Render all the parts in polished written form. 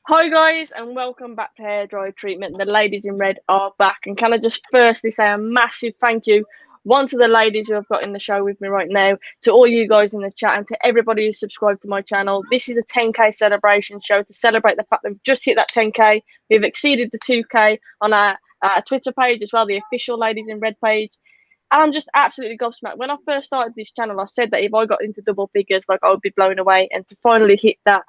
Hi guys, and welcome back to Hair Dryer Treatment. The ladies in red are back, and can I just firstly say a massive thank you, one to the ladies who I've got in the show with me right now, to all you guys in the chat, and to everybody who's subscribed to my channel. This is a 10k celebration show to celebrate the fact that we've just hit that 10k. We've exceeded the 2k on our Twitter page as well, the official Ladies in Red page. And I'm just absolutely gobsmacked. When I first started this channel, I said that if I got into double figures, like, I would be blown away, and to finally hit that,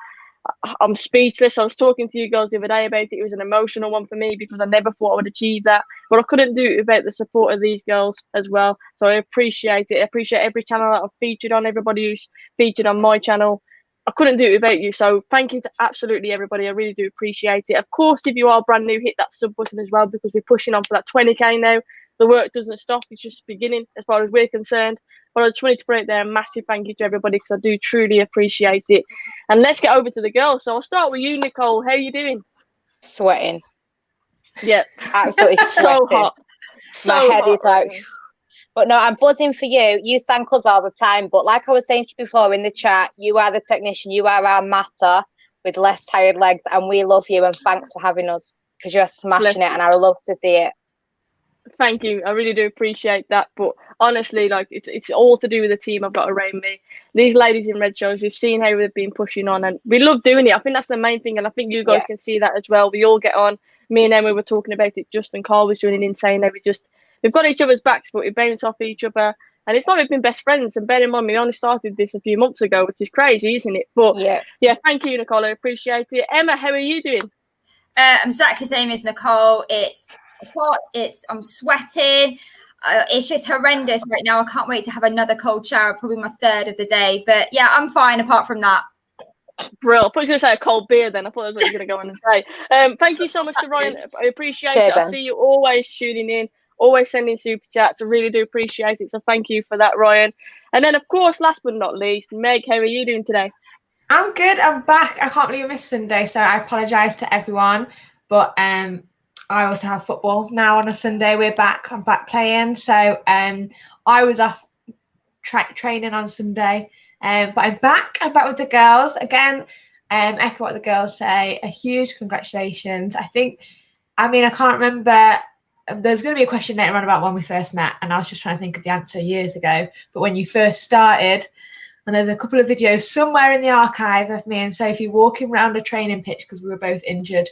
I'm speechless. I was talking to you guys the other day about it. It was an emotional one for me because I never thought I would achieve that, but I couldn't do it without the support of these girls as well. So I appreciate it. I appreciate every channel that I've featured on, everybody who's featured on my channel. I couldn't do it without you. So thank you to absolutely everybody. I really do appreciate it. Of course, if you are brand new, hit that sub button as well, because we're pushing on for that 20k now. The work doesn't stop. It's just beginning as far as we're concerned. But I just wanted to put out there a massive thank you to everybody, because I do truly appreciate it. And let's get over to the girls. So I'll start with you, Nicole. How are you doing? Sweating. Yeah. Absolutely sweating. So hot. My head is like... But no, I'm buzzing for you. You thank us all the time. But like I was saying to you before in the chat, you are the technician. You are our matter with less tired legs. And we love you. And thanks for having us, because you're smashing it. And I love to see it. Thank you. I really do appreciate that. But honestly, like, it's all to do with the team I've got around me. These ladies in red shows, we've seen how they've been pushing on, and we love doing it. I think that's the main thing, and I think you guys can see that as well. We all get on. Me and Emma were talking about it. Justin Carl was doing an insane. We've got each other's backs, but we bounce off each other. And it's like we've been best friends. And bear in mind, we only started this a few months ago, which is crazy, isn't it? But yeah, thank you, Nicole. I appreciate it. Emma, how are you doing? I'm exactly the same as Nicole. It's hot. I'm sweating. It's just horrendous right now. I can't wait to have another cold shower, probably my third of the day. But yeah, I'm fine apart from that. Brilliant. I thought you were going to say a cold beer then. I thought that's what you were going to go on and say. Thank you so much to Ryan. I appreciate it. I see you always tuning in, always sending super chats. I really do appreciate it. So thank you for that, Ryan. And then, of course, last but not least, Meg, how are you doing today? I'm good. I'm back. I can't believe I missed Sunday, so I apologise to everyone. But I also have football now on a Sunday. We're back. I'm back playing. So I was off training on Sunday. But I'm back. I'm back with the girls again. Echo what the girls say. A huge congratulations. I can't remember. There's going to be a question later on about when we first met, and I was just trying to think of the answer years ago. But when you first started, and there's a couple of videos somewhere in the archive of me and Sophie walking around a training pitch because we were both injured.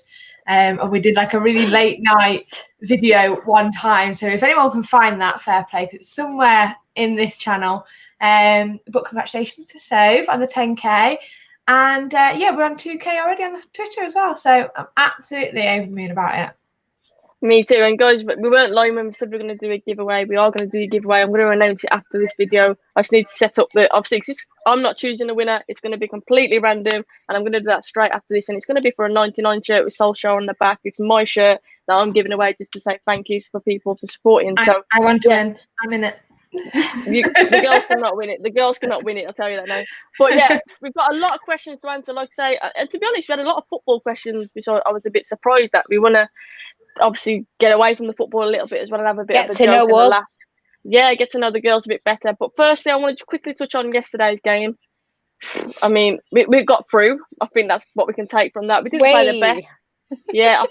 And we did like a really late night video one time. So if anyone can find that, fair play, because it's somewhere in this channel. But congratulations to Soph on the 10k. And we're on 2k already on the Twitter as well. So I'm absolutely over the moon about it. Me too. And guys, we weren't lying when we said we are going to do a giveaway. We are going to do a giveaway. I'm going to announce it after this video. I just need to set up obviously, I'm not choosing a winner. It's going to be completely random, and I'm going to do that straight after this. And it's going to be for a 99 shirt with Soul Show on the back. It's my shirt that I'm giving away just to say thank you for people for supporting. So I want to win. I'm in it. The girls cannot win it. The girls cannot win it. I'll tell you that now. But yeah, we've got a lot of questions to answer. Like I say, and to be honest, we had a lot of football questions, which I was a bit surprised at. We want to obviously get away from the football a little bit as well and have a bit of a joke and a laugh. Yeah, get to know the girls a bit better. But firstly, I wanted to quickly touch on yesterday's game. I mean, we got through. I think that's what we can take from that. We didn't play the best. Yeah, I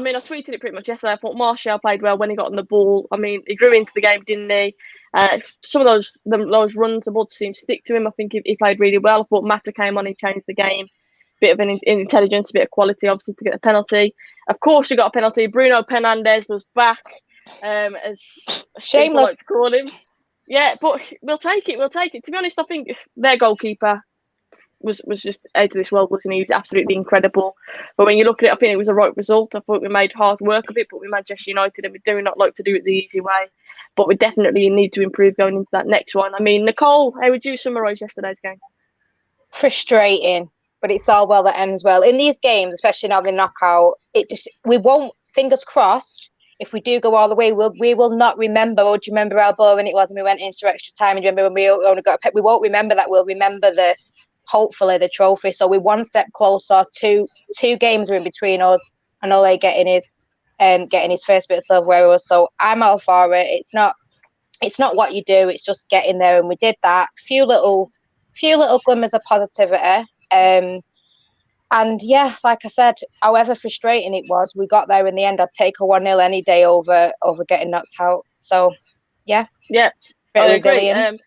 tweeted it pretty much yesterday. I thought Martial played well when he got on the ball. I mean, he grew into the game, didn't he? Some of those runs, the ball seemed to stick to him. I think he played really well. I thought Mata came on, he changed the game. Bit of an intelligence, a bit of quality, obviously, to get the penalty. Of course, you got a penalty. Bruno Fernandes was back, as shameless like to call him. Yeah, but we'll take it. We'll take it. To be honest, I think their goalkeeper was just out of this world, wasn't he? He was absolutely incredible. But when you look at it, I think it was the right result. I thought we made hard work of it, but we Manchester United, and we do not like to do it the easy way. But we definitely need to improve going into that next one. I mean, Nicole, how would you summarise yesterday's game? Frustrating, but it's all well that ends well. In these games, especially now the knockout, we won't, fingers crossed, if we do go all the way, we will not remember. Oh, do you remember how boring it was when we went into extra time? And do you remember when we only got a pet? We won't remember that. We'll remember hopefully the trophy. So we're one step closer. Two games are in between us, and Ole getting his first bit of silverware. So I'm all for it. It's not what you do. It's just getting there, and we did that. Few little glimmers of positivity. And yeah, like I said, however frustrating it was, we got there in the end. I'd take a 1-0 any day over getting knocked out. So yeah, I agree. resilience.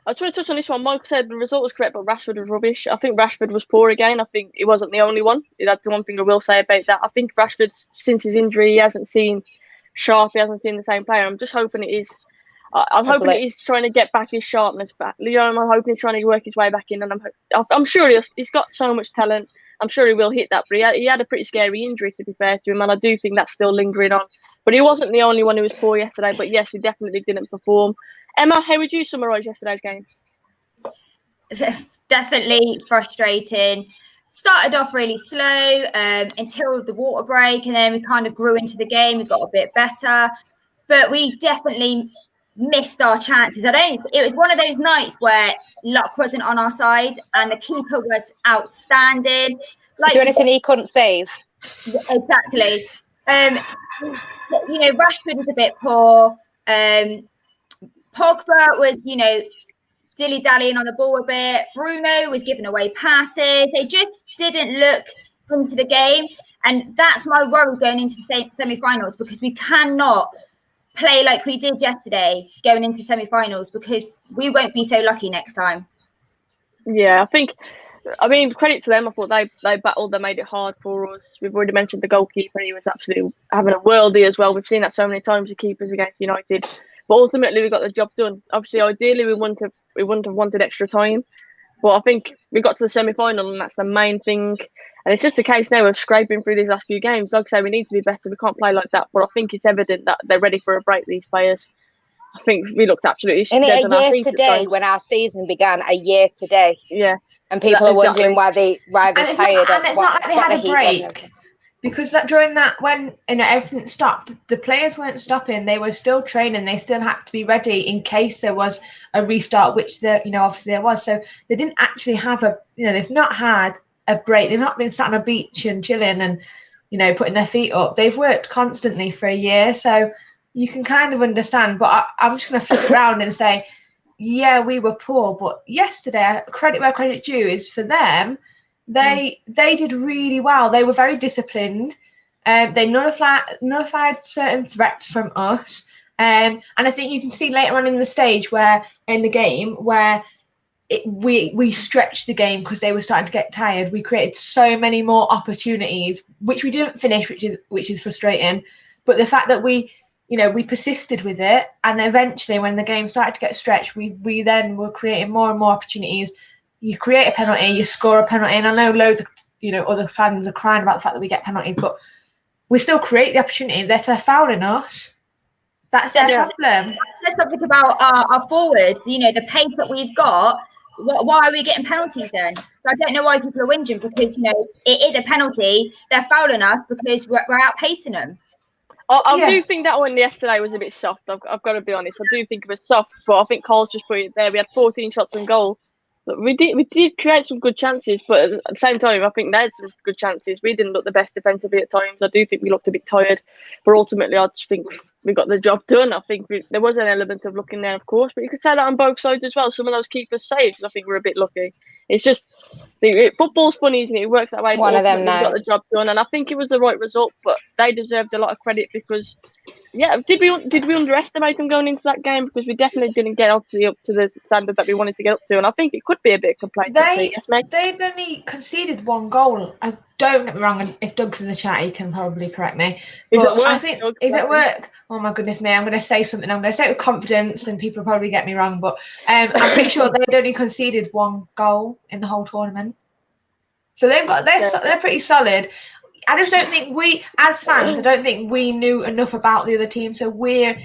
I just want to touch on this one. Michael said the result was correct, but Rashford was rubbish. I think Rashford was poor again. I think he wasn't the only one. That's the one thing I will say about that. I think Rashford, since his injury, he hasn't seen sharp. He hasn't seen the same player. I'm just hoping it is. I'm hoping it is trying to get back his sharpness back. You know, I'm hoping he's trying to work his way back in, and I'm sure he's got so much talent. I'm sure he will hit that. But he had a pretty scary injury, to be fair to him, and I do think that's still lingering on. But he wasn't the only one who was poor yesterday. But yes, he definitely didn't perform. Emma, how would you summarise yesterday's game? Definitely frustrating. Started off really slow until the water break, and then we kind of grew into the game. We got a bit better, but we definitely missed our chances. It was one of those nights where luck wasn't on our side, and the keeper was outstanding. Is there anything he couldn't save? Exactly. You know, Rashford was a bit poor. Pogba was, you know, dilly-dallying on the ball a bit. Bruno was giving away passes. They just didn't look into the game. And that's my worry going into the semi-finals, because we cannot play like we did yesterday going into semi-finals, because we won't be so lucky next time. Yeah, I mean, credit to them. I thought they battled. They made it hard for us. We've already mentioned the goalkeeper. He was absolutely having a worldie as well. We've seen that so many times with keepers against United. But ultimately, we got the job done. Obviously, ideally, we wouldn't have wanted extra time. But I think we got to the semi-final, and that's the main thing. And it's just a case now of scraping through these last few games. Like I say, we need to be better. We can't play like that. But I think it's evident that they're ready for a break, these players. I think we looked absolutely dead on our feet today, at times. when our season began, a year today. Yeah. And people are wondering why they're tired. And it's not like they had a break. Because during that, when everything stopped, the players weren't stopping. They were still training. They still had to be ready in case there was a restart, which obviously there was. So they didn't actually have they've not had a break. They've not been sat on a beach and chilling and, putting their feet up. They've worked constantly for a year. So you can kind of understand. But I'm just going to flip it around and say, yeah, we were poor. But yesterday, credit where credit due is for them. They did really well. They were very disciplined. They nullified certain threats from us. And I think you can see later on in the game where we stretched the game because they were starting to get tired. We created so many more opportunities, which we didn't finish, which is frustrating. But the fact that we persisted with it, and eventually when the game started to get stretched, we then were creating more and more opportunities. You create a penalty, you score a penalty, and I know loads of other fans are crying about the fact that we get penalties, but we still create the opportunity. If they're fouling us, that's their problem. Let's not think about our forwards. The pace that we've got. Why are we getting penalties then? So I don't know why people are whinging, because it is a penalty. They're fouling us because we're outpacing them. I do think that one yesterday was a bit soft. I've got to be honest. I do think it was soft, but I think Cole's just put it there. We had 14 shots on goal. We did create some good chances, but at the same time, I think they had some good chances. We didn't look the best defensively at times. I do think we looked a bit tired, but ultimately, I just think we got the job done. I think there was an element of luck in there, of course, but you could say that on both sides as well. Some of those keepers' saves, I think, were a bit lucky. It's just football's funny, isn't it? It works that way. One of them nights. We got the job done, and I think it was the right result. But they deserved a lot of credit because, did we underestimate them going into that game? Because we definitely didn't get up to the standard that we wanted to get up to, and I think it could be a bit of complacency. Yes, mate. They've only conceded one goal. Don't get me wrong, and if Doug's in the chat, he can probably correct me. But I think if it work, oh my goodness me, I'm going to say something. I'm going to say it with confidence, and people will probably get me wrong. But I'm pretty sure they'd only conceded one goal in the whole tournament. So they're pretty solid. I just don't think we, as fans, I don't think we knew enough about the other team. So we're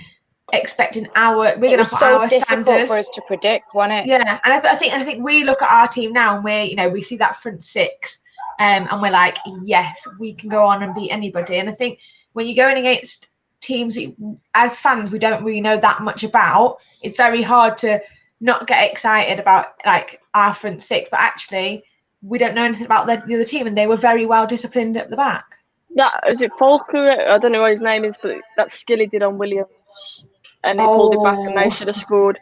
expecting we're going to put our standards. It was so difficult for us to predict, wasn't it? Yeah, and I think we look at our team now, and we see that front six. And we're like, yes, we can go on and beat anybody. And I think when you're going against teams that, as fans, we don't really know that much about, it's very hard to not get excited about like our front six. But actually, we don't know anything about the other team, and they were very well disciplined at the back. Yeah, is it Falker? I don't know what his name is, but that skill he did on Williams, and he pulled it back, and they should have scored.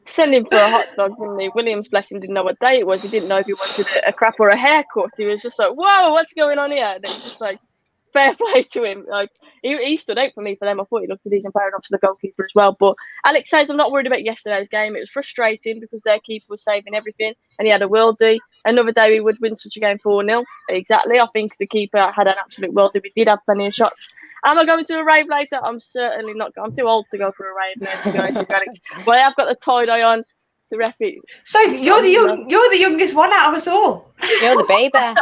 send him for a hot dog, didn't he? Williams, bless him, didn't know what day it was. He didn't know if he wanted a crap or a haircut. He was just like, whoa, what's going on here? And it was just like, fair play to him. Like he stood out for me for them. I thought he looked a decent player, and obviously the goalkeeper as well. But Alex says I'm not worried about yesterday's game. It was frustrating because their keeper was saving everything, and he had a worldie. Another day we would win such a game 4-0. Exactly. I think the keeper had an absolute worldie. We did have plenty of shots. Am I going to a rave later? I'm certainly not. I'm too old to go for a rave now, to be honest with you, Alex. But I have got the tie-dye on to rep it. So you're the youngest one out of us all. You're the baby. But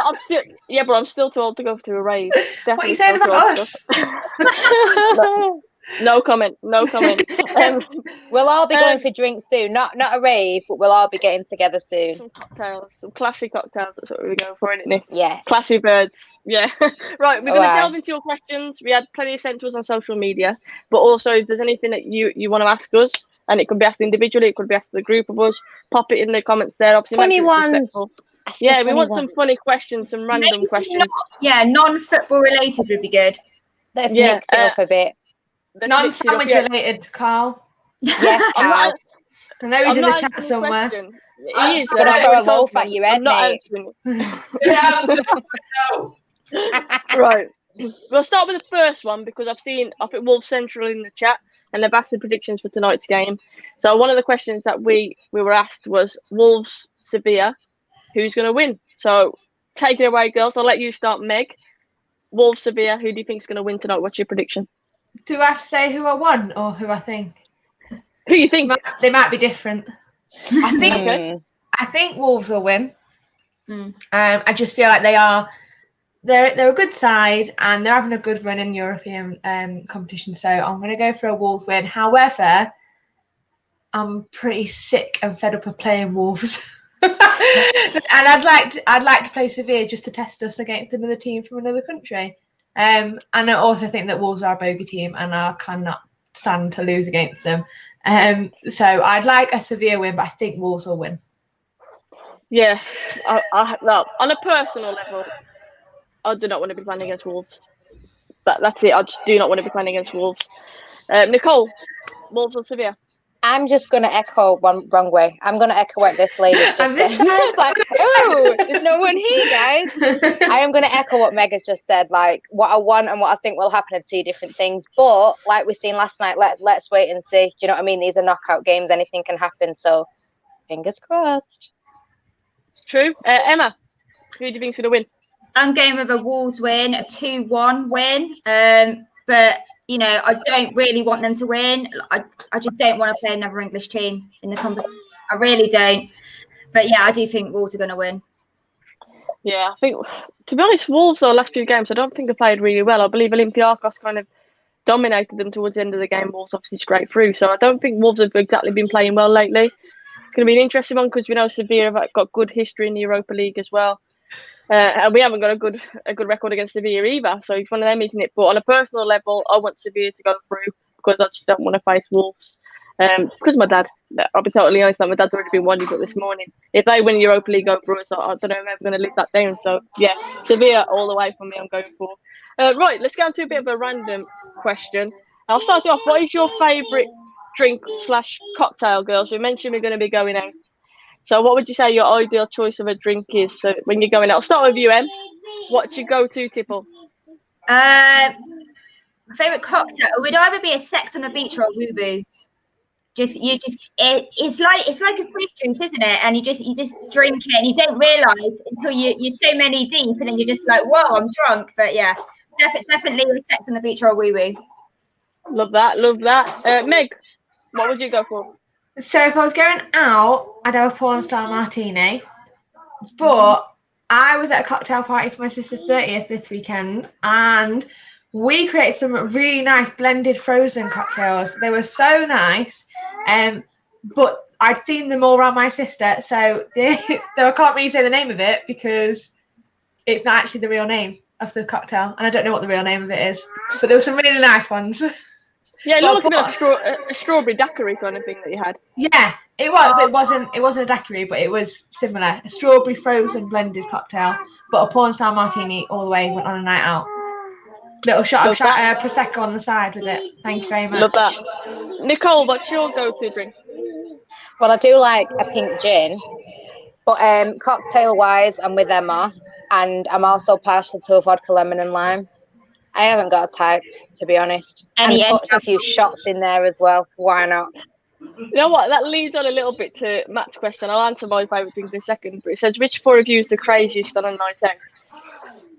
I'm still too old to go to a rave. What are you saying about us? No comment. We'll all be going for drinks soon. Not a rave, but we'll all be getting together soon. Some cocktails, some classy cocktails. That's what we're going for, isn't it? Yes. Classy birds. Yeah. Right, we're going to delve into your questions. We had plenty of sent to us on social media, but also if there's anything that you want to ask us, and it could be asked individually, it could be asked to the group of us, pop it in the comments there. Obviously, funny ones. Yeah, we want some funny questions, some random questions. Non-football related would be good. Let's mix it up a bit. Non-sandwich related, Carl. Yes, Carl. I know he's in the chat somewhere. He is. Gonna throw a loaf at your head, mate. Right. We'll start with the first one because I've seen up at Wolves Central in the chat, and they've asked the predictions for tonight's game. So one of the questions that we were asked was Wolves Sevilla, who's going to win? So take it away, girls. I'll let you start, Meg. Wolves Sevilla, who do you think is going to win tonight? What's your prediction? Do I have to say who I won or who I think? Who you think? They might be different. I think Wolves will win. I just feel like they're a good side and they're having a good run in European competition. So I'm going to go for a Wolves win. However, I'm pretty sick and fed up of playing Wolves. And I'd like to play Sevilla just to test us against another team from another country. And I also think that Wolves are a bogey team and I cannot stand to lose against them. So I'd like a Sevilla win, but I think Wolves will win. Yeah, on a personal level, I do not want to be playing against Wolves. That's it. I just do not want to be playing against Wolves. Nicole, Wolves or Sevilla? I'm just going to echo one wrong way. I'm going to echo what this lady just said. It's like, oh, there's no one here, guys. I am going to echo what Meg has just said. Like, what I want and what I think will happen are two different things. But like we've seen last night, let's wait and see. Do you know what I mean? These are knockout games. Anything can happen. So, fingers crossed. True. Emma, who do you think's going to win? I'm going with a Wolves win, a 2-1 win. But you know, I don't really want them to win. I just don't want to play another English team in the competition. I really don't. But yeah, I do think Wolves are going to win. Yeah, I think, to be honest, Wolves, the last few games, I don't think they played really well. I believe Olympiacos kind of dominated them towards the end of the game. Wolves obviously scraped through. So I don't think Wolves have exactly been playing well lately. It's going to be an interesting one because we know Sevilla have got good history in the Europa League as well. And we haven't got a good record against Sevilla either. So it's one of them, isn't it? But on a personal level, I want Sevilla to go through because I just don't want to face Wolves. Because my dad, I'll be totally honest, my dad's already been winding up this morning. If they win Europa League over us, I don't know if I'm ever going to live that down. So yeah, Sevilla all the way for me, I'm going for. Right, let's go into a bit of a random question. I'll start you off. What is your favourite drink/cocktail, girls? We mentioned we're going to be going out. So what would you say your ideal choice of a drink is? So when you're going out, I'll start with you, Em. What's your go-to tipple? My favourite cocktail would either be a Sex on the Beach or a woo-boo. It's like a fruit juice, isn't it? And you just drink it and you don't realise until you're so many deep and then you're just like, whoa, I'm drunk. But yeah, definitely a Sex on the Beach or a woo-woo. Love that. Meg, what would you go for? So if I was going out, I'd have a porn star martini. But I was at a cocktail party for my sister's 30th this weekend and we created some really nice blended frozen cocktails. They were so nice. But I'd themed them all around my sister. So I can't really say the name of it because it's not actually the real name of the cocktail. And I don't know what the real name of it is. But there were some really nice ones. Yeah, it looked like a strawberry daiquiri kind of thing that you had. Yeah, it was. But it wasn't a daiquiri, but it was similar. A strawberry frozen blended cocktail, but a porn star martini all the way. Went on a night out. Little shot of prosecco on the side with it. Thank you very much. Love that. Nicole, what's your go-to drink? Well, I do like a pink gin, but cocktail-wise, I'm with Emma, and I'm also partial to a vodka lemon and lime. I haven't got a type, to be honest. Any And put a few shots in there as well. Why not? You know what? That leads on a little bit to Matt's question. I'll answer my favourite drink in a second. But it says, which four of you is the craziest on a night out?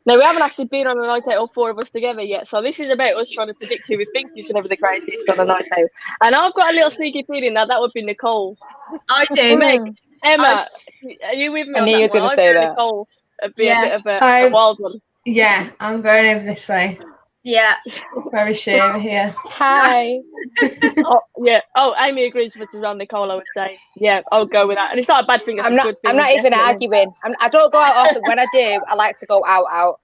Now, we haven't actually been on a night out, all four of us together yet. So this is about us trying to predict who we think is going to be the craziest on a night out. And I've got a little sneaky feeling that would be Nicole. I do. Meg, Emma, are you with me I on knew that you was one? going to I say think that. Nicole would be a bit of a I'm- wild one. Yeah, I'm going over this way. Yeah. Where is she over here? Hi. Oh, yeah. Oh, Amy agrees with us around Nicole, I would say. Yeah, I'll go with that. And it's not a bad thing. It's I'm a not. good thing. I'm not even definitely. arguing. I don't go out often. When I do, I like to go out.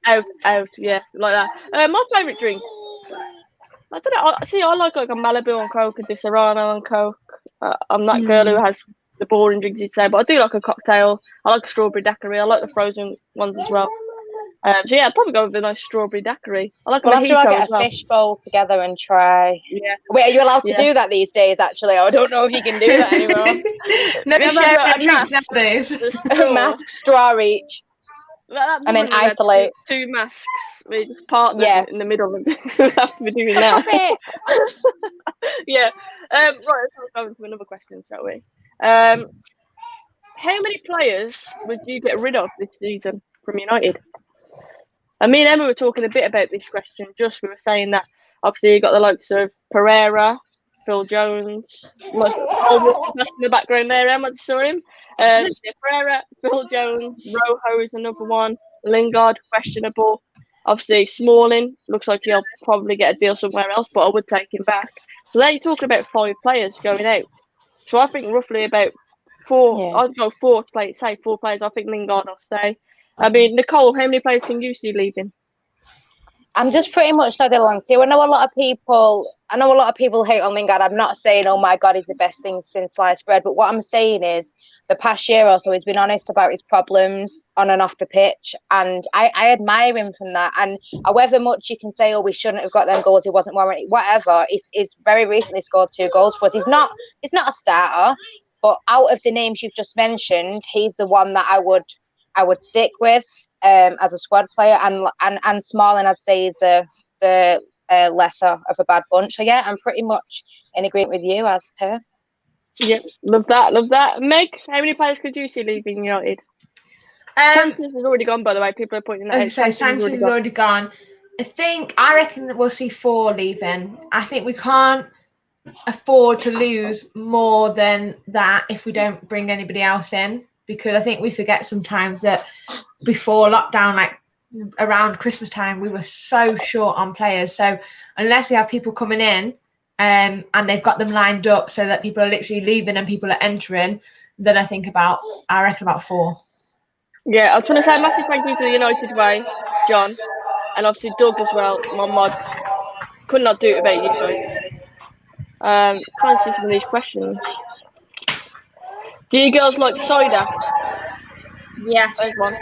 Out, yeah, like that. My favourite drink. I don't know. I like a Malibu on Coke, a Di Serrano on Coke. I'm that girl who has the boring drinks you'd say, but I do like a cocktail. I like a strawberry daiquiri. I like the frozen ones as well. So yeah, I'd probably go with a nice strawberry daiquiri. I like a Well, after I mojito get as a well. fish bowl together and try. Yeah. Wait, are you allowed to Yeah. do that these days? Actually, I don't know if you can do that anymore. No Yeah, sharing but drinks mask. nowadays. The straw. Mask, straw each. That And then woman who had isolate. two masks with partners Yeah. in the middle of it. Have to be doing that. Stop it. Yeah. Right, let's go on to another question, shall we? How many players would you get rid of this season from United? And me and Emma were talking a bit about this question. We were saying that obviously you got the likes of Pereira, Phil Jones, walking past in the background there. Emma just saw him. Pereira, Phil Jones, Rojo is another one. Lingard, questionable. Obviously, Smalling looks like he'll probably get a deal somewhere else, but I would take him back. So there you're talking about 5 players going out. So I think roughly about 4. Yeah. I'd go 4 to play. Say 4 players. I think Lingard will stay. I mean, Nicole, how many players can you see leaving? I'm just pretty much nodding along. See, I know a lot of people hate on Lingard. I'm not saying, oh my God, he's the best thing since sliced bread. But what I'm saying is the past year or so, he's been honest about his problems on and off the pitch. And I admire him from that. And however much you can say, oh, we shouldn't have got them goals, he wasn't warranted, whatever, he's very recently scored 2 goals for us. He's not a starter, but out of the names you've just mentioned, he's the one that I would stick with. As a squad player, and Smalling, I'd say, is the lesser of a bad bunch. So yeah, I'm pretty much in agreement with you as per. Yeah, love that. Meg, how many players could you see leaving United? Sanchez has already gone, by the way. People are pointing that out. So Sanchez has already gone. I reckon we'll see 4 leaving. I think we can't afford to lose more than that if we don't bring anybody else in, because I think we forget sometimes that before lockdown, like around Christmas time, we were so short on players. So unless we have people coming in and they've got them lined up so that people are literally leaving and people are entering, then I reckon about 4. Yeah, I'm trying to say a massive thank you to the United Way, John, and obviously Doug as well, my mod. Could not do it without you guys. Trying to see some of these questions. Do you girls like cider? Yes. There's one.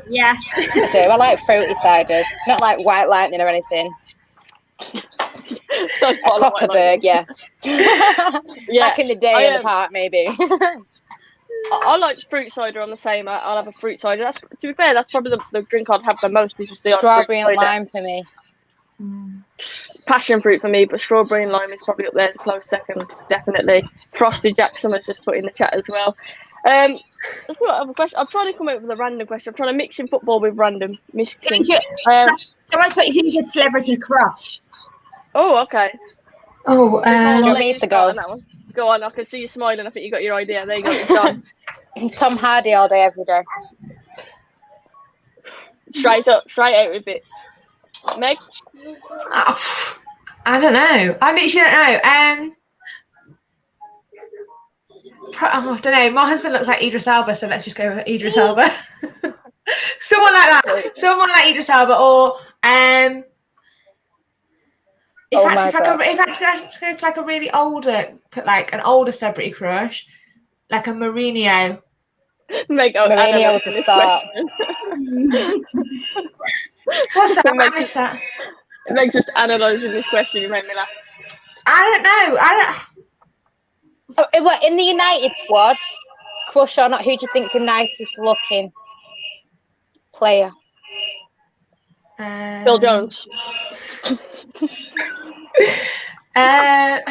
Yes. I do. I like fruity ciders, not like White Lightning or anything. A Cockerberg, yeah. Yeah. Back in the day in the park, maybe. I like fruit cider on the same. I'll have a fruit cider. To be fair, that's probably the drink I'd have the most. Is just the Strawberry and lime for me. Passion fruit for me, but strawberry and lime is probably up there as a close second, definitely. Frosted Jack Summers just put in the chat as well. Let's do another question. I'm trying to come up with a random question. I'm trying to mix in football with random mixing. Someone's put who's your celebrity crush? Oh, okay. Oh, I'll you let me you to start go? on that one. Go on, I can see you smiling. I think you got your idea. There you go, John. Tom Hardy all day, every day. Straight out with it. Meg? I don't know. I literally don't know. I don't know. My husband looks like Idris Elba, so let's just go with Idris Elba. Someone like that. Someone like Idris Elba, or if like a really older, like an older celebrity crush, like a Mourinho. Meg, Mourinho was a start. What's that? I missed that. Meg's just analysing this question. You made me laugh. I don't know. What, in the United squad, crush or not, who do you think's the nicest looking player? Phil Jones. I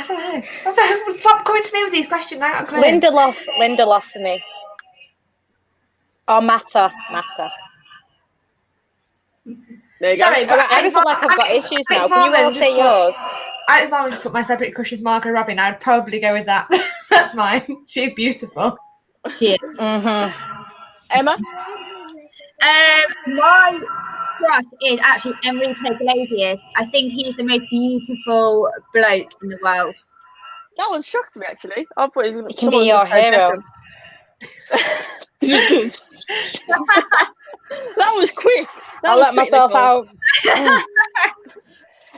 don't know. Stop coming to me with these questions. I got a clue. Lindelof for me. Or Mata. There you Sorry, go. but I feel like I've got issues now. Can you all say yours? If I was to put my celebrity crush with Margot Robbie, I'd probably go with that. That's mine. She's beautiful. Cheers. Mm-hmm. Emma? My crush is actually Enrique Iglesias. I think he's the most beautiful bloke in the world. That one shocked me, actually. I thought it was He can be your hero. That was quick. I'll let myself out.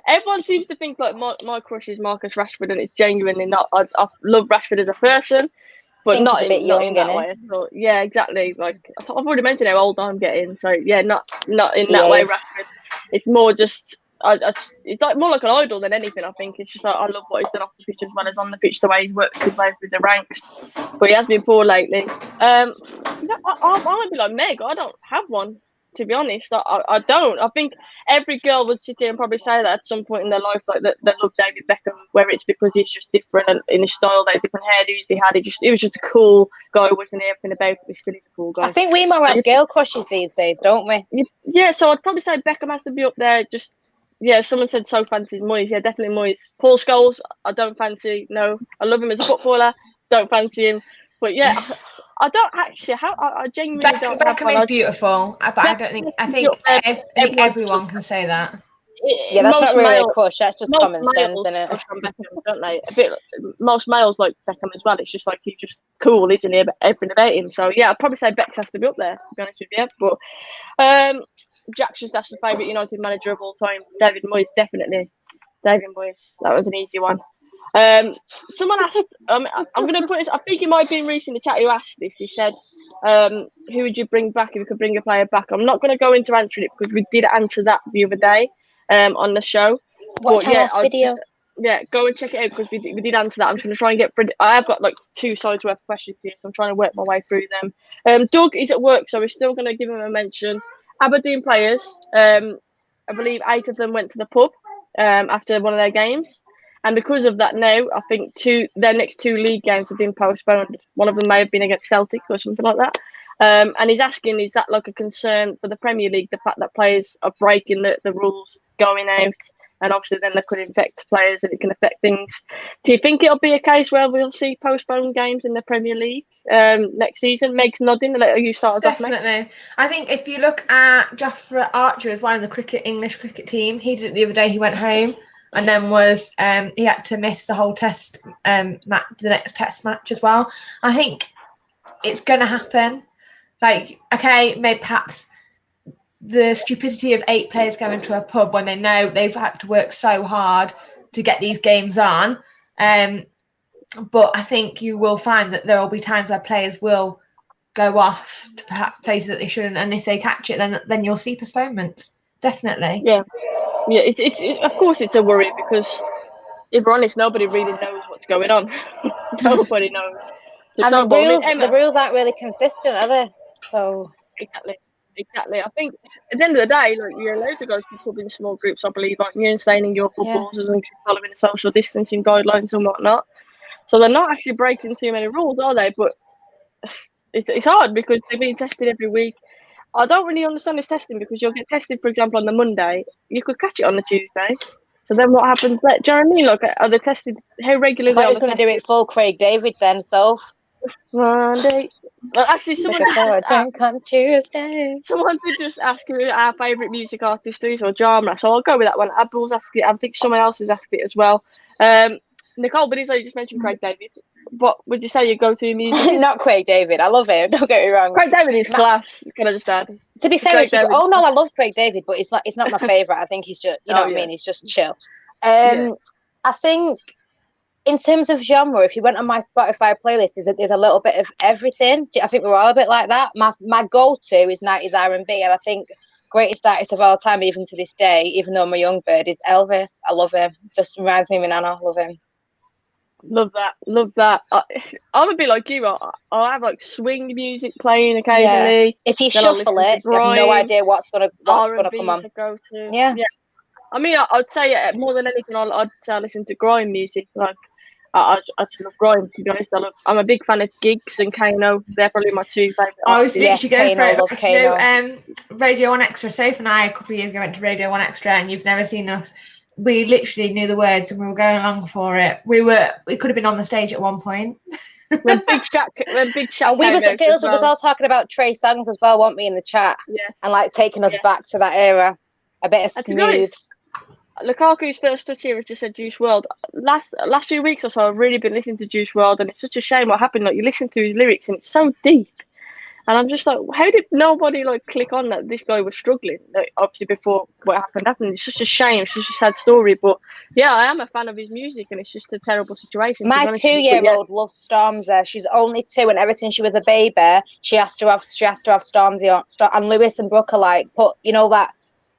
Everyone seems to think like my crush is Marcus Rashford, and it's genuinely not. I love Rashford as a person, but Think not he's a bit in young, that innit? way. So, yeah, exactly. Like I've already mentioned how old I'm getting. So yeah, not in that Yeah. way. Rashford. It's more just. It's like more like an idol than anything. I think it's just like I love what he's done off the pitch as well as on the pitch. The way he's worked his way through the ranks, but he has been poor lately. I might be like Meg. I don't have one, to be honest. I don't. I think every girl would sit here and probably say that at some point in their life, like that they love David Beckham, whether it's because he's just different and in his style, they different hairdos he had. He was just a cool guy, wasn't he? Everything about him. He still is a cool guy. I think we more have girl crushes these days, don't we? Yeah, so I'd probably say Beckham has to be up there. Just yeah, someone said so fancies Moyes. Yeah, definitely Moyes. Paul Scholes, I don't fancy. No, I love him as a footballer. Don't fancy him. But yeah, I don't actually. I genuinely don't. Beckham is beautiful, but I don't think. I think everyone can say that. Yeah, that's not really a crush. That's just common sense, isn't it? Crush on Beckham, don't they? Most males like Beckham as well. It's just like he's just cool, isn't he? Everything about him. So yeah, I'd probably say Beck has to be up there. To be honest with you, but Jack's just asked the favourite United manager of all time, David Moyes, definitely. David Moyes. That was an easy one. Someone asked, I'm going to put this, I think it might have been Reece in the chat who asked this. He said, who would you bring back if you could bring a player back? I'm not going to go into answering it because we did answer that the other day on the show. Watch our last video. Go and check it out because we did answer that. I'm trying to try and get. I have got like 2 sides worth of questions here, so I'm trying to work my way through them. Doug is at work, so we're still going to give him a mention. Aberdeen players, I believe 8 of them went to the pub after one of their games, and because of that, now I think their next 2 league games have been postponed. One of them may have been against Celtic or something like that. And he's asking, is that like a concern for the Premier League, the fact that players are breaking the rules going out? And obviously then they could infect players and it can affect things. Do you think it'll be a case where we'll see postponed games in the Premier League next season? Meg's nodding. Let you start us off, Meg. Definitely. I think if you look at Jofra Archer as well in the English cricket team, he did it the other day. He went home and then he had to miss the whole test the next test match as well. I think it's going to happen. Like, okay, maybe perhaps the stupidity of 8 players going to a pub when they know they've had to work so hard to get these games on. But I think you will find that there will be times where players will go off to perhaps places that they shouldn't, and if they catch it, then you'll see postponements. Definitely. Yeah. It's of course it's a worry because if we're honest, nobody really knows what's going on. Nobody knows. And the rules aren't really consistent, are they? So Exactly. I think at the end of the day, like you're allowed to go to the pub in small groups, I believe, aren't you, and staying in your bubbles as long as you're following the social distancing guidelines and whatnot. So they're not actually breaking too many rules, are they? But it's hard because they're being tested every week. I don't really understand this testing because you'll get tested, for example, on the Monday. You could catch it on the Tuesday. So then what happens there? Do you know what I mean? Like, are they tested? How regularly? I was going to do it full Craig David then, so. Monday. Well, actually, someone on Tuesday. Someone did just ask me our favourite music artist is or genre, so I'll go with that one. Abdul's asked it. I think someone else has asked it as well. Nicole, but you just mentioned Craig David. What would you say your go-to music? Not Craig David. I love him. Don't get me wrong. Craig David is class. Can I just add? To be fair, I love Craig David, but it's not my favourite. I think he's just, you know what I mean. He's just chill. I think. In terms of genre, if you went on my Spotify playlist, there's a little bit of everything. I think we're all a bit like that. My go-to is 90s R&B, and I think greatest artist of all time, even to this day, even though I'm a young bird, is Elvis. I love him. Just reminds me of my nana. I love him. Love that. Love that. I'm a bit like you. I'll have like swing music playing occasionally. If you Then I'll shuffle listen to it, you have no grime, idea what's gonna R&B come on. to go to. Yeah. I mean, I'd say more than anything, I'd say I listen to grime music. Like, I just love grime, to be honest. I'm a big fan of Giggs and Kano. They're probably my two favourite I was artists. literally going Kano, for it. love Kano. Radio 1 Extra. Soph and I, a couple of years ago, went to Radio 1 Extra, and you've never seen us. We literally knew the words and we were going along for it. We could have been on the stage at one point. When Big Shaq And we came were the out girls as was well. all talking about Trey songs as well, weren't we, in the chat? Yeah. And like taking us back to that era. A bit of And to be smooth. honest, Lukaku's first touch here has just said Juice WRLD. Last few weeks or so, I've really been listening to Juice WRLD, and it's such a shame what happened. Like, you listen to his lyrics, and it's so deep. And I'm just like, how did nobody like click on that this guy was struggling? Like, obviously, before what happened. It's just a shame. It's just a sad story. But yeah, I am a fan of his music, and it's just a terrible situation. My 2-year-old loves Stormzy. She's only 2, and ever since she was a baby, she has to have Stormzy on. And Lewis and Brooke are like, put, you know that.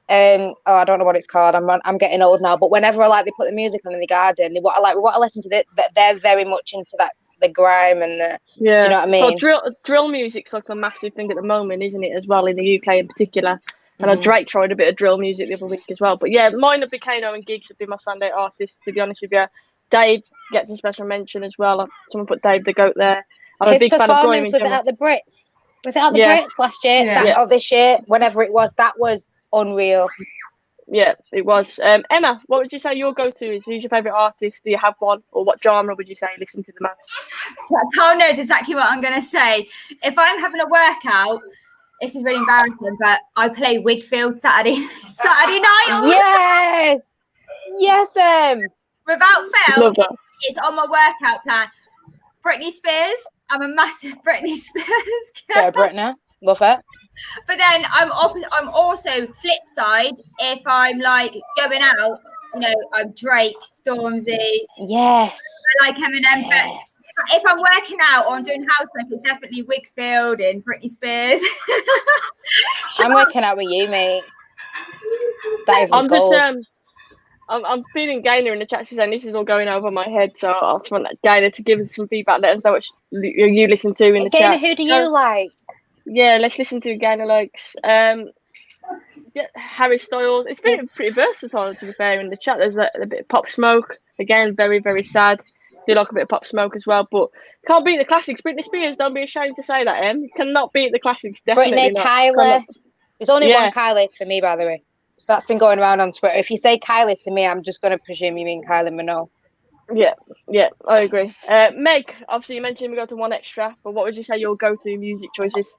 I don't know what it's called. I'm getting old now. But whenever they put the music on in the garden, we want to listen to it. They're very much into that, the grime and the. Yeah. Do you know what I mean? Well, drill music's like a massive thing at the moment, isn't it? As well in the UK in particular. And Drake tried a bit of drill music the other week as well. But yeah, mine would be Kano and Giggs would be my Sunday artists, to be honest with you. Dave gets a special mention as well. Someone put Dave the Goat there. I'm a big fan of grime in was it general. at the Brits? Was it at the Brits last year? Or this year? Whenever it was, that was unreal. Yeah, it was. Emma, what would you say your go-to is? Who's your favourite artist? Do you have one? Or what genre would you say you listen to the most? Carl knows exactly what I'm going to say. If I'm having a workout, this is really embarrassing, but I play Wigfield Saturday night. Yes. Without fail, Love that. it's on my workout plan. Britney Spears. I'm a massive Britney Spears girl. Yeah, Britney. Love it. But then I'm also flip side. If I'm like going out, I'm Drake, Stormzy. Yes. I like Eminem. But if I'm working out or I'm doing housework, it's definitely Wigfield and Britney Spears. I'm working out with you, mate. That is the goal. I'm feeling Gaynor in the chat. She's saying this is all going over my head, so I just want Gaynor to give us some feedback. Let us know what you listen to in the Gaynor, chat. who do you like? Yeah, let's listen to Gaynor likes. Harry Styles. It's been pretty versatile, to be fair, in the chat. There's a bit of Pop Smoke. Again, very, very sad. Do like a bit of Pop Smoke as well, but can't beat the classics. Britney Spears, don't be ashamed to say that, Em. You cannot beat the classics, definitely Britney, not. Kylie. There's only one Kylie for me, by the way. That's been going around on Twitter. If you say Kylie to me, I'm just going to presume you mean Kylie Minogue. Yeah, I agree. Meg, obviously you mentioned we go to 1 Extra, but what would you say your go-to music choices?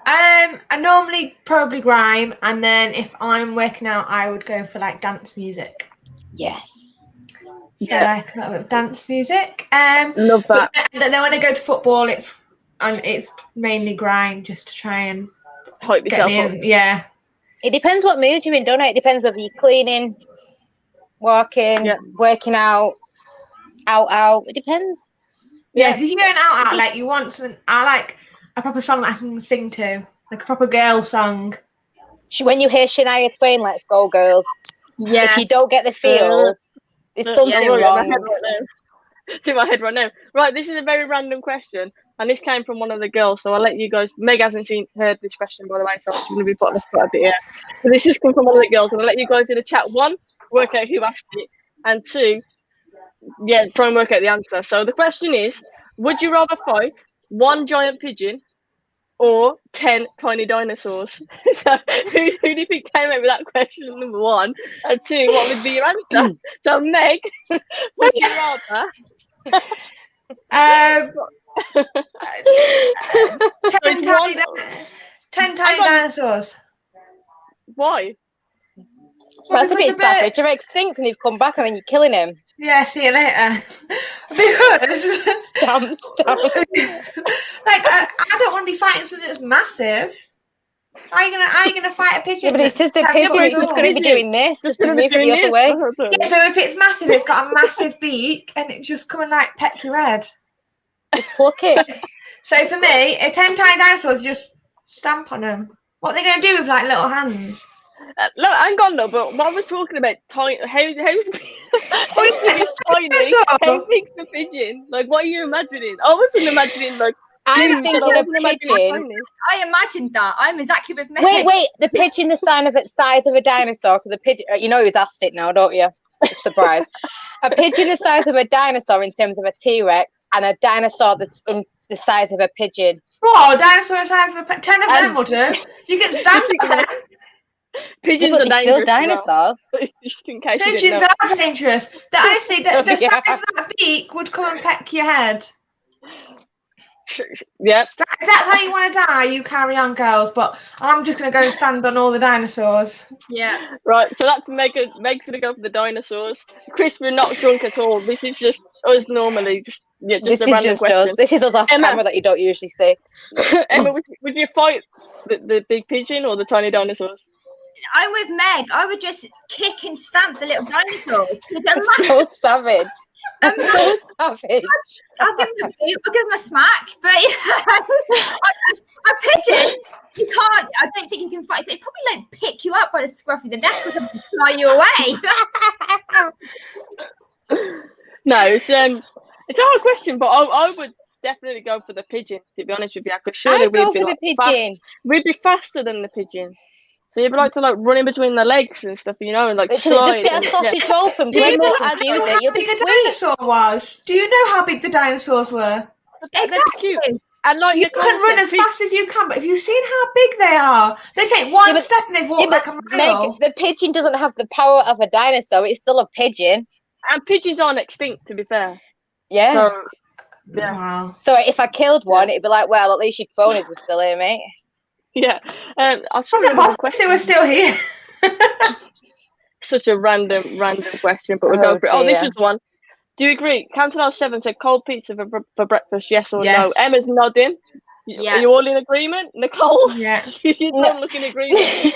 I normally probably grime, and then if I'm working out, I would go for like dance music. Yes. So like a little bit of dance music. Love that. But then when I go to football, it's mainly grime, just to try and hype yourself up. Yeah. It depends what mood you're in, don't it? It depends whether you're cleaning, walking, working out. It depends. Yeah, if you're going out, like you want something, I like a proper song that I can sing to, like a proper girl song. When you hear Shania Twain, "Let's Go Girls," if you don't get the feels, there's something wrong. It's in my head right now. Right, this is a very random question, and this came from one of the girls, so I'll let you guys. Meg hasn't heard this question, by the way, so I'm going to be putting a bit here. So this has come from one of the girls, and I'll let you guys in the chat. 1, work out who asked it, and 2, try and work out the answer. So the question is, would you rather fight 1 giant pigeon or 10 tiny dinosaurs? So who do you think came up with that question, number 1? And 2, what would be your answer? So Meg, would you rather 10 tiny dinosaurs. Why? That's a bit savage. You're extinct and you've come back and then you're killing him. Yeah, see you later. Because Stamp. like I don't want to be fighting something that's massive. Are you gonna fight a pigeon? Yeah, but it's just a pigeon. It's just going to be doing this, just to move it the other way. Yeah, so if it's massive, it's got a massive beak and it's just coming like Petri Red. Just pluck it. So for me, 10 tiny dinosaurs, just stamp on them. What are they going to do with like little hands? Look, hang on though, but what we're talking about, how's Pigeon is tiny. Kate picks the pigeon. Like, what are you imagining? I wasn't imagining like. I'm thinking of pigeon. I imagined that. I'm exactly with Meg. Wait, the pigeon, the size of a dinosaur. So the pigeon, you know who's asked it now, don't you? Surprise. A pigeon the size of a dinosaur in terms of a T-Rex, and a dinosaur in the size of a pigeon. What? A dinosaur the size of a 10 of them will do. You can stand there. Pigeons are still dinosaurs. Just in case Pigeons are dangerous. Honestly, the size of that beak would come and peck your head. Yep. If that's how you want to die, you carry on, girls. But I'm just going to go and stand on all the dinosaurs. Yeah. Right, so that's Meg's going to go for the dinosaurs. Chris, we're not drunk at all. This is just us normally. Just a random question. Us. This is us off camera that you don't usually see. Emma, would you fight the big pigeon or the tiny dinosaurs? I'm with Meg. I would just kick and stamp the little dinosaurs. They're massive. So savage. So savage. I'll give him a boot, I'll give him a smack, but a pigeon, you can't. I don't think you can fight. They probably like pick you up by the scruff of the neck or something, fly you away. No, it's a hard question, but I would definitely go for the pigeon. To be honest with you, because surely we'd be faster than the pigeon. So you'd like to like run in between the legs and stuff, you know, and like slide. Just get a sausage roll from Do you know how big the dinosaur was? Do you know how big the dinosaurs were? Exactly. And like you can run as fast as you can, but have you seen how big they are? They take one step and they've walked like a mile. The pigeon doesn't have the power of a dinosaur. It's still a pigeon. And pigeons aren't extinct, to be fair. Yeah. So, yeah. Wow. So if I killed one, it'd be like, well, at least your cronies are still here, mate. Yeah. I saw if they were still here. Such a random question, but we'll go for it. Oh, this is one. Do you agree? Cantonal 7 said cold pizza for breakfast, yes or no? Emma's nodding. Yeah. Are you all in agreement? Nicole? Yeah. You don't look in agreement.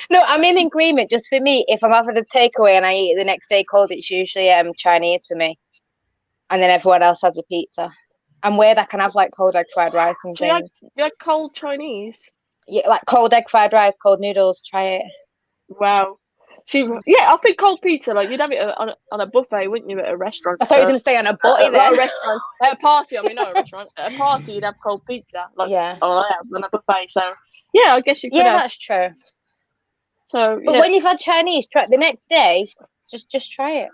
No, I'm in agreement. Just for me, if I'm having a takeaway and I eat it the next day cold, it's usually Chinese for me. And then everyone else has a pizza. I'm weird. I can have like cold egg fried rice and things. You like cold Chinese? Yeah, like cold egg fried rice, cold noodles. Try it. Wow. See, yeah, I think cold pizza. Like you'd have it on a buffet, wouldn't you, at a restaurant? I thought you were going to say on a butty then. At a restaurant, at a party. I mean, not a restaurant. At a party, you'd have cold pizza. Like, yeah. Oh, yeah, on a buffet. So, yeah, I guess you could. Yeah, that's true. So, but when you've had Chinese, try the next day. Just try it.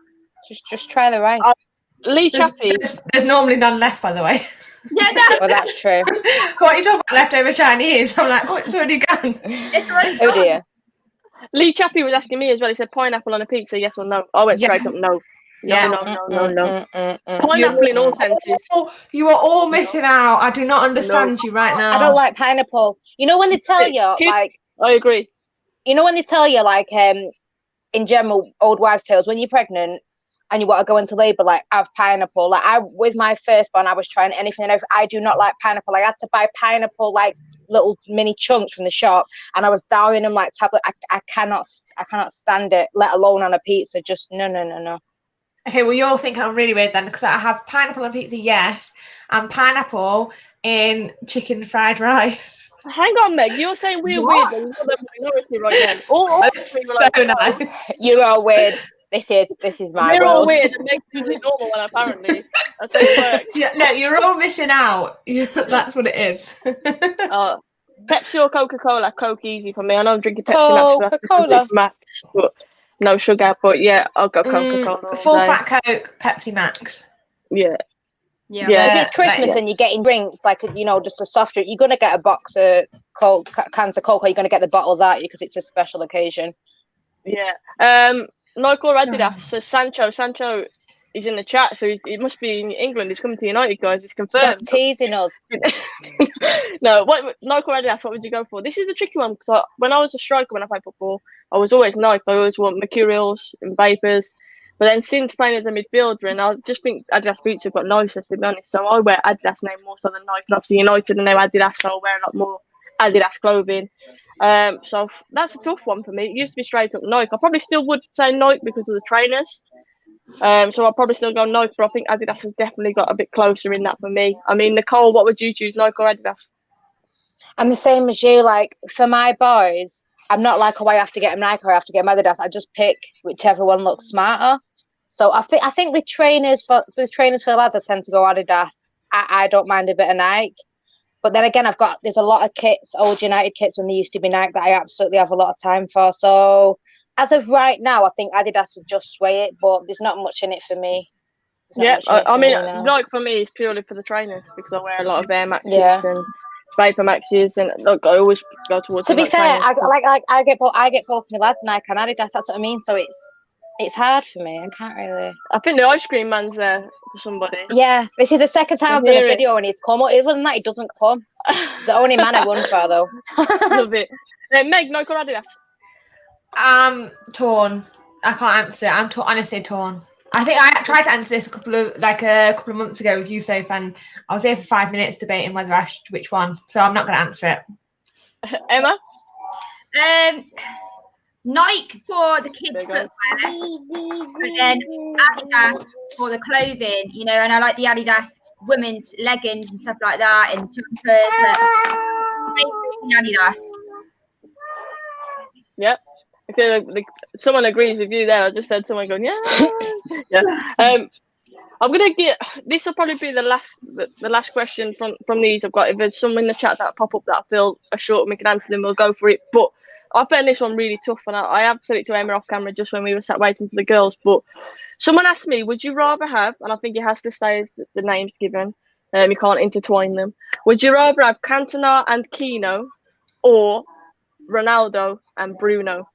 Just try the rice. Lee Chappie. There's normally none left, by the way. Yeah, well, that's true. What are you talking about leftover Chinese? I'm like, oh, it's already gone. Oh dear. Lee Chappie was asking me as well. He said pineapple on a pizza, yes or no? I went straight up no. No. Pineapple in all senses. You are all missing out. I do not understand you right now. I don't like pineapple. You know when they tell you like. I agree. You know when they tell you like in general old wives' tales when you're pregnant and you want to go into labour, like have pineapple. Like with my firstborn, I was trying anything and everything. I do not like pineapple. I had to buy pineapple like little mini chunks from the shop, and I was downing them like tablet. I cannot stand it, let alone on a pizza. Just no. Okay, well you're thinking I'm really weird then, because I have pineapple on pizza, yes, and pineapple in chicken fried rice. Hang on, Meg. You're saying we're weird, and you're the minority right now. So nice. You are weird. This is my We're world. all weird and makes people normal, and apparently that's how it works. Yeah, no, you're all missing out. That's what it is. Pepsi or Coca-Cola? Coke easy for me. I know I'm drinking Pepsi Coca-Cola. Max, but no sugar. But yeah, I'll go Coca-Cola. Full fat Coke, Pepsi Max. Yeah. If it's Christmas and you're getting drinks, like just a soft drink, you're gonna get a box of cans of Coke, or you're gonna get the bottles out because it's a special occasion. Yeah. Nike or Adidas? So Sancho is in the chat, so it must be in England. He's coming to United, guys. It's confirmed. Stop teasing us. No, Nike or Adidas? What would you go for? This is a tricky one because when I was a striker, when I played football, I was always Nike. I always want Mercurials and Vapors. But then since playing as a midfielder, and I just think Adidas boots have got nicer, to be honest. So I wear Adidas now more so than Nike. And obviously United and now Adidas, so I wear a lot more Adidas clothing. So that's a tough one for me. It used to be straight up Nike. I probably still would say Nike because of the trainers. So I'll probably still go Nike, but I think Adidas has definitely got a bit closer in that for me. I mean, Nicole, what would you choose, Nike or Adidas? I'm the same as you. Like for my boys, I'm not like, I have to get them Nike or I have to get them Adidas. I just pick whichever one looks smarter. So I think with trainers for the lads, I tend to go Adidas. I don't mind a bit of Nike. But then again, there's a lot of kits, old United kits when they used to be Nike, that I absolutely have a lot of time for. So as of right now, I think Adidas would just sway it, but there's not much in it for me. Yeah, I mean, Nike for me is purely for the trainers because I wear a lot of Air Maxes and Vapor Maxes, and look, I always go towards. To be fair, I get both my lads Nike and Adidas. That's what I mean. So it's hard for me. I can't really. I think the ice cream man's there for somebody. Yeah, this is the second time I've done a video and he's come. Other than that, he doesn't come. It's the only man I won for, though. Love it. Meg, Nike or Adidas? I'm torn. I can't answer it. I'm honestly torn. I think I tried to answer this a couple of months ago with Yusuf, and I was there for 5 minutes debating whether I should which one. So I'm not going to answer it. Emma? Nike for the kids' footwear, but then Adidas for the clothing, and I like the Adidas women's leggings and stuff like that, and jumpers. Adidas. Yep. Okay, someone agrees with you there. I just said someone going, yeah. I'm gonna get. This will probably be the last question from these. I've got. If there's some in the chat that pop up that I feel are short and we can answer them, we'll go for it. But I found this one really tough, and I have said it to Emma off camera just when we were sat waiting for the girls. But someone asked me, would you rather have, and I think it has to stay as the names given. You can't intertwine them. Would you rather have Cantona and Kino, or Ronaldo and Bruno?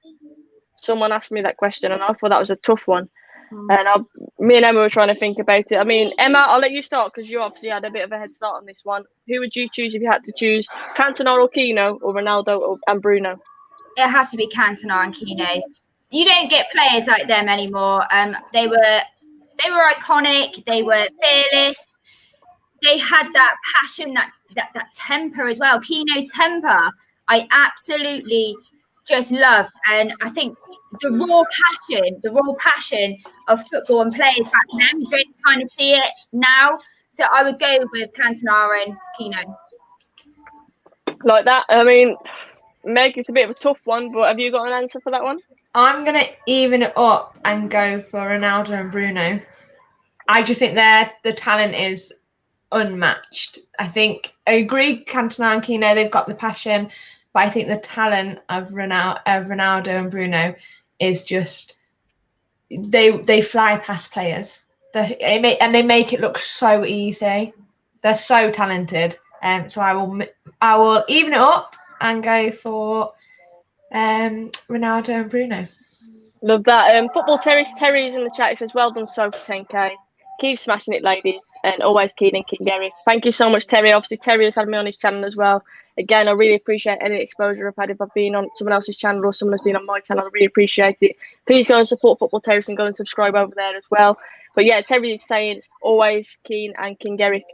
Someone asked me that question, and I thought that was a tough one. And me and Emma were trying to think about it. I mean, Emma, I'll let you start because you obviously had a bit of a head start on this one. Who would you choose if you had to choose Cantona or Kino, or Ronaldo and Bruno? It has to be Cantona and Kino. You don't get players like them anymore. They were iconic. They were fearless. They had that passion, that temper as well. Kino's temper, I absolutely just loved, and I think the raw passion of football and players back then, we don't kind of see it now. So I would go with Cantona and Kino. Like that. I mean, Meg, it's a bit of a tough one, but have you got an answer for that one? I'm gonna even it up and go for Ronaldo and Bruno. I just think the talent is unmatched. I agree, Cantona and Kino, they've got the passion. But I think the talent of Ronaldo and Bruno is just they fly past players. They make it look so easy. They're so talented. So I will even it up and go for Ronaldo and Bruno. Love that. Football Terry's in the chat. It says, well done, so for 10k. Keep smashing it, ladies, and always keen and King Gary. Thank you so much, Terry. Obviously, Terry has had me on his channel as well. Again, I really appreciate any exposure I've had if I've been on someone else's channel or someone has been on my channel. I really appreciate it. Please go and support Football Terrace and go and subscribe over there as well. But yeah, Terry is saying always keen and King Eric.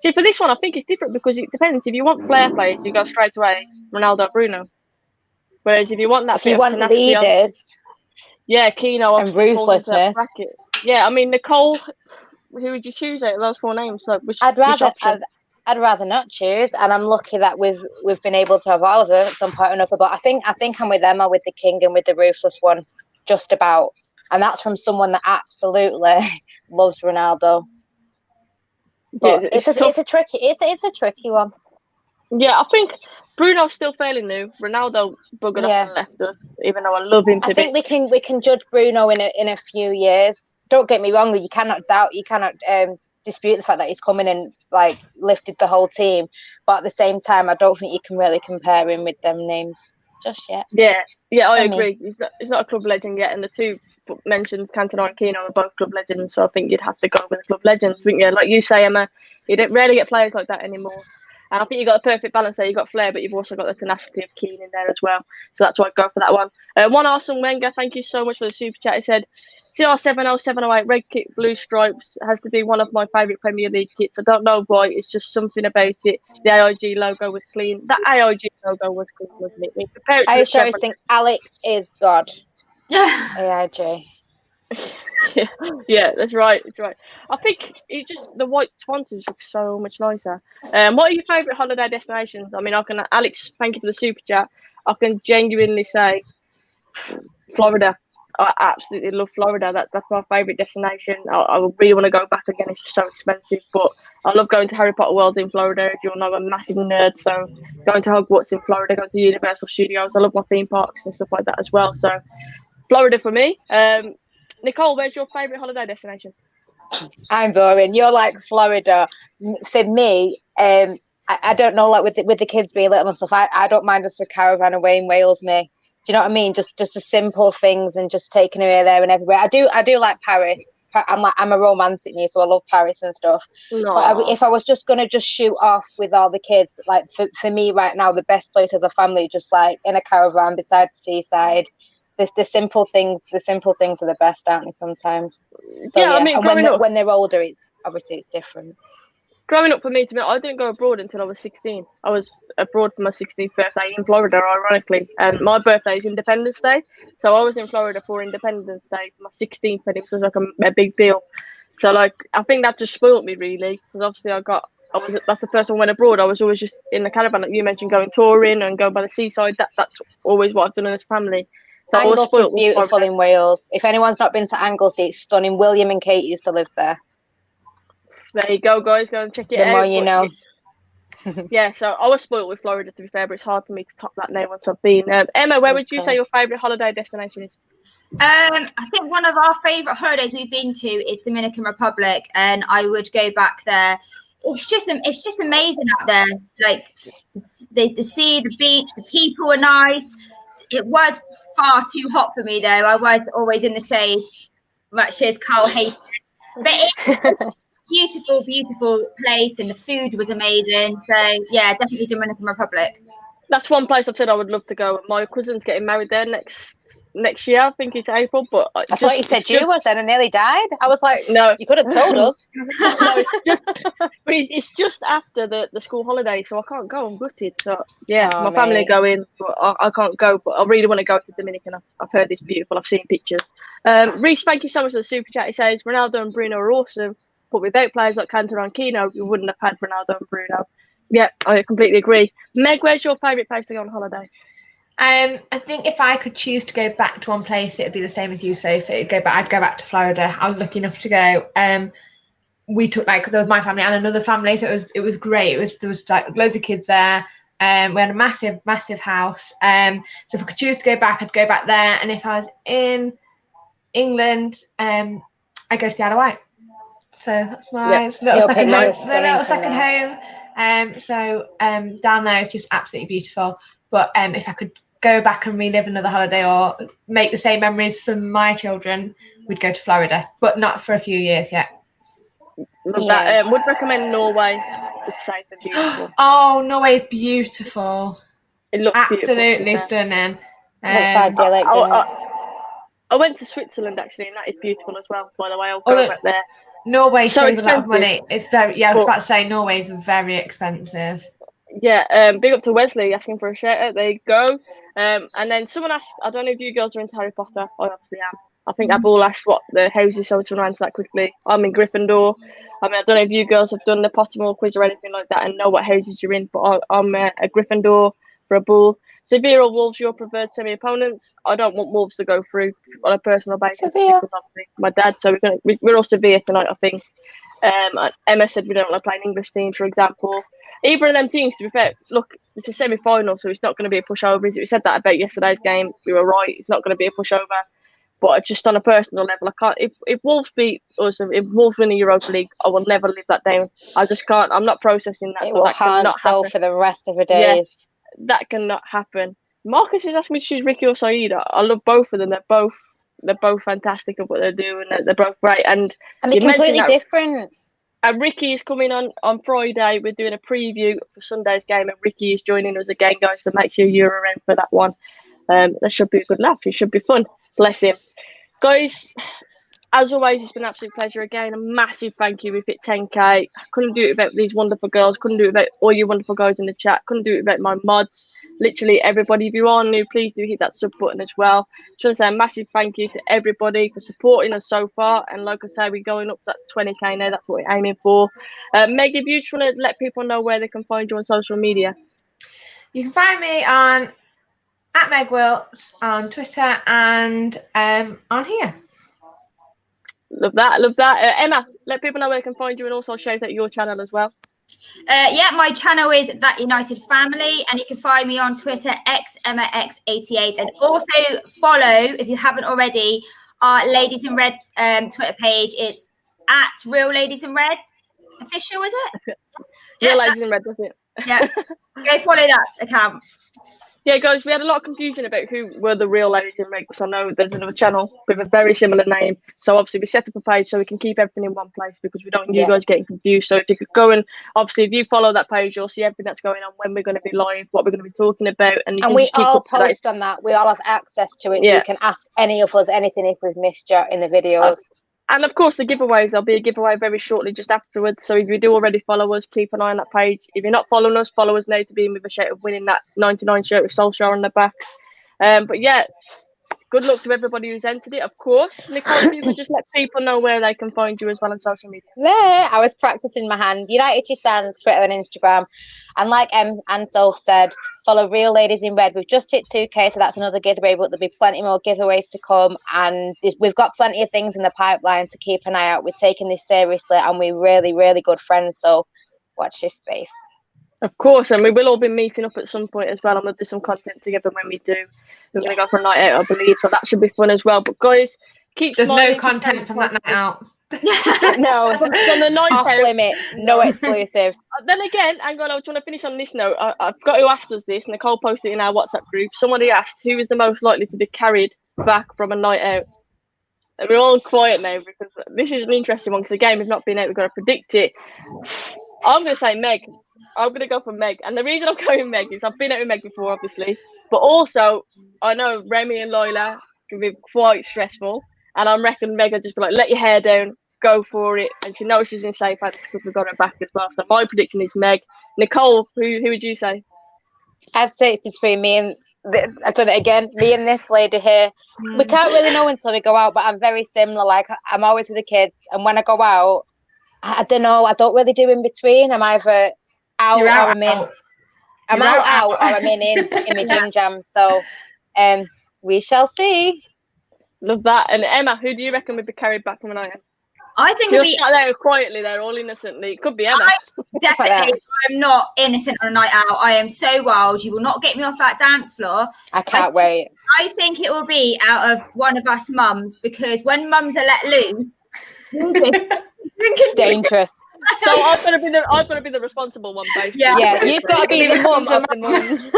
See, for this one, I think it's different because it depends. If you want flair players, you go straight away Ronaldo, Bruno. Whereas if you want that, if you want leaders, Kino and ruthlessness. Yeah, I mean Nicole. Who would you choose out of those four names? Like, I'd rather not choose, and I'm lucky that we've been able to have all of them at some point or another. But I think I'm with Emma, with the King and with the ruthless one, just about, and that's from someone that absolutely loves Ronaldo. But yeah, it's a tricky one. Yeah, I think Bruno's still fairly new. Ronaldo buggered off and left us, even though I love him. I think we can judge Bruno in a few years. Don't get me wrong, you cannot dispute the fact that he's come in and like lifted the whole team, but at the same time I don't think you can really compare him with them names just yet. Yeah, I agree. He's not a club legend yet, and the two mentioned, Cantona and Kino, are both club legends, so I think you'd have to go with the club legends. But yeah, like you say, Emma, you don't rarely get players like that anymore. And I think you've got the perfect balance there. You've got flair, but you've also got the tenacity of Keane in there as well. So that's why I'd go for that one. One Arsene Wenger, thank you so much for the super chat. He said, CR70708, red kit, blue stripes, has to be one of my favourite Premier League kits. I don't know why, it's just something about it. The AIG logo was clean. The AIG logo was clean, wasn't it? I always think Alex is God. AIG. Yeah, that's right. That's right. I think the white Twantons look so much nicer. What are your favourite holiday destinations? I mean, Alex, thank you for the super chat. I can genuinely say Florida. I absolutely love Florida. That's my favourite destination. I really want to go back again. It's just so expensive, but I love going to Harry Potter World in Florida. If you'll know, I'm a massive nerd, so going to Hogwarts in Florida, going to Universal Studios. I love my theme parks and stuff like that as well. So Florida for me. Nicole, where's your favourite holiday destination? I'm boring. You're like Florida. For me, I don't know, like with the kids being little and stuff, I don't mind just a caravan away in Wales, me. Do you know what I mean? Just the simple things and just taking away there and everywhere. I do like Paris. I'm a romantic me, so I love Paris and stuff. No. But if I was just gonna just shoot off with all the kids, like for me right now, the best place as a family, just like in a caravan beside the seaside. The simple things are the best, aren't they? Sometimes. So Yeah, I mean, and when they're older, it's different. Growing up for me, I didn't go abroad until I was 16. I was abroad for my 16th birthday in Florida, ironically. And my birthday is Independence Day. So I was in Florida for Independence Day for my 16th, and it was like a big deal. So, like, I think that just spoiled me, really. Because obviously that's the first time I went abroad. I was always just in the caravan, like you mentioned, going touring and going by the seaside. That's always what I've done as family. So Anglesea's beautiful in Wales. If anyone's not been to Anglesea, it's stunning. William and Kate used to live there. There you go, guys. Go and check it out. The more you know. Yeah, so I was spoiled with Florida, to be fair, but it's hard for me to top that now once I've been. Emma, where would you say your favourite holiday destination is? I think one of our favourite holidays we've been to is Dominican Republic, and I would go back there. It's just amazing out there. Like the sea, the beach, the people are nice. It was far too hot for me, though. I was always in the shade, much as Carl hated. But it's beautiful, beautiful place, and the food was amazing. So yeah, definitely Dominican Republic. That's one place I've said I would love to go. My cousin's getting married there next year. I think it's April. But I thought you said you was then and nearly died. I was like, no, you could have told us. No, it's just after the school holiday, so I can't go. I'm gutted. So yeah, my family are going, but I can't go. But I really want to go to Dominican. I've heard it's beautiful. I've seen pictures. Reese, thank you so much for the super chat. He says Ronaldo and Bruno are awesome, but without players like Cantona and Kino, we wouldn't have had Ronaldo and Bruno. Yeah, I completely agree. Meg, where's your favourite place to go on holiday? I think if I could choose to go back to one place, it'd be the same as you, Sophie. I'd go back to Florida. I was lucky enough to go. We took there was my family and another family, so it was great. There was like loads of kids there. We had a massive house. So if I could choose to go back, I'd go back there. And if I was in England, I'd go to the Isle of Wight. So that's my little second home. So down there is just absolutely beautiful. But if I could go back and relive another holiday or make the same memories for my children, we'd go to Florida, but not for a few years yet. Love that. Would recommend Norway. It's safe and beautiful. Oh, Norway is beautiful. It looks absolutely stunning. I went to Switzerland actually, and that is beautiful as well. By the way, I'll go back there. Norway saves a lot of money. It's very I was about to say Norway is very expensive. Yeah, big up to Wesley asking for a shout out. There you go. And then someone asked, I don't know if you girls are into Harry Potter. I obviously am. I think I've all asked what the houses, so I'm trying to answer that quickly. I'm in Gryffindor. I mean, I don't know if you girls have done the Pottermore quiz or anything like that and know what houses you're in, but I'm a Gryffindor for a bull. Sevilla or Wolves, your preferred semi-opponents? I don't want Wolves to go through on a personal basis because obviously my dad, so we're all Sevilla tonight, I think. Emma said we don't like playing English teams, for example. Either of them teams, to be fair, look, it's a semi-final, so it's not going to be a pushover. We said that about yesterday's game. We were right. It's not going to be a pushover. But just on a personal level, I can't. If Wolves beat us, if Wolves win the Europa League, I will never live that down. I just can't. I'm not processing that. It will haunt so for the rest of the days. Yeah, that cannot happen. Marcus is asking me to choose Ricky or Saeed. I love both of them. They're both fantastic at what they're doing. They're both great, and they're completely different. And Ricky is coming on Friday. We're doing a preview for Sunday's game, and Ricky is joining us again, guys. So make sure you're around for that one. That should be a good laugh. It should be fun. Bless him. Guys, as always, it's been an absolute pleasure again. A massive thank you. We've hit 10K. I couldn't do it without these wonderful girls. Couldn't do it without all you wonderful guys in the chat. Couldn't do it without my mods. Literally everybody. If you are new, please do hit that sub button as well. Just want to say a massive thank you to everybody for supporting us so far. And like I say, we're going up to that 20K now. That's what we're aiming for. Meg, if you just want to let people know where they can find you on social media. You can find me on at Meg Wilts on Twitter and on here. Love that. Emma, let people know where they can find you and also shout out your channel as well. Yeah, my channel is That United Family, and you can find me on Twitter, XEmmaX88, and also follow, if you haven't already, our Ladies in Red Twitter page. It's at Real Ladies in Red official, is it? Real Ladies in Red, that's it. Yeah, go follow that account. Yeah, guys, we had a lot of confusion about who were the real Ladies in Red, because I know there's another channel with a very similar name. So obviously we set up a page so we can keep everything in one place, because we don't want you guys getting confused. So if you could go and, obviously, if you follow that page, you'll see everything that's going on, when we're going to be live, what we're going to be talking about. And we all post on that. We all have access to it, so you can ask any of us anything if we've missed you in the videos. And of course, the giveaways, there'll be a giveaway very shortly just afterwards. So if you do already follow us, keep an eye on that page. If you're not following us, follow us now to be in with a shout of winning that 99 shirt with Solskjaer on the back. But yeah, good luck to everybody who's entered it, of course. Nicole, if you could just let people know where they can find you as well on social media. There, I was practicing my hand. United She Stands, Twitter and Instagram. And like Soph said, follow Real Ladies in Red. We've just hit 2K, so that's another giveaway, but there'll be plenty more giveaways to come. And we've got plenty of things in the pipeline to keep an eye out. We're taking this seriously, and we're really, really good friends. So watch this space. Of course, and we will all be meeting up at some point as well, and we'll do some content together when we do. We're going to go for a night out, I believe, so that should be fun as well. But guys, There's no content from that night out. No, from the night off out. limit, no exclusives. Then again, hang on, I just want to finish on this note. I've got who asked us this. Nicole posted it in our WhatsApp group. Somebody asked who is the most likely to be carried back from a night out. And we're all quiet now because this is an interesting one, because again, we've not been out, we've got to predict it. I'm going to say Meg. I'm going to go for Meg. And the reason I'm going Meg is I've been out with Meg before, obviously. But also, I know Remy and Lola can be quite stressful. And I reckon Meg will just be like, let your hair down, go for it. And she knows she's in safe hands because we've got her back as well. So my prediction is Meg. Nicole, who would you say? I'd say it's between me and, I've done it again, me and this lady here. We can't really know until we go out, but I'm very similar. Like, I'm always with the kids. And when I go out, I don't know, I don't really do in between. I'm either out or I'm in. I'm out or I'm in my gym jam. So we shall see. Love that. And Emma, who do you reckon would be carried back from an night out? I think you're sat there quietly there, all innocently. It could be Emma. Definitely, I'm not innocent on a night out. I am so wild. You will not get me off that dance floor. I can't wait. I think it will be out of one of us mums, because when mums are let loose, dangerous. So I've got to be the responsible one, basically. Yeah, you've got to be the mum of the mums.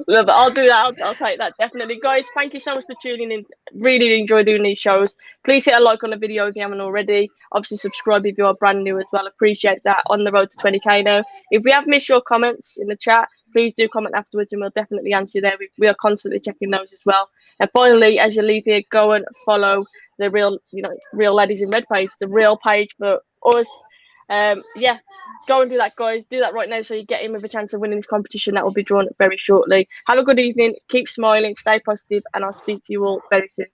But I'll do that. I'll take that, definitely. Guys, thank you so much for tuning in. Really enjoy doing these shows. Please hit a like on the video if you haven't already. Obviously, subscribe if you are brand new as well. Appreciate that. On the road to 20k now. If we have missed your comments in the chat, please do comment afterwards and we'll definitely answer you there. We are constantly checking those as well. And finally, as you leave here, go and follow the Real Ladies in Red page, the real page for us. Go and do that, guys. Do that right now so you get in with a chance of winning this competition that will be drawn very shortly. Have a good evening. Keep smiling, stay positive, and I'll speak to you all very soon.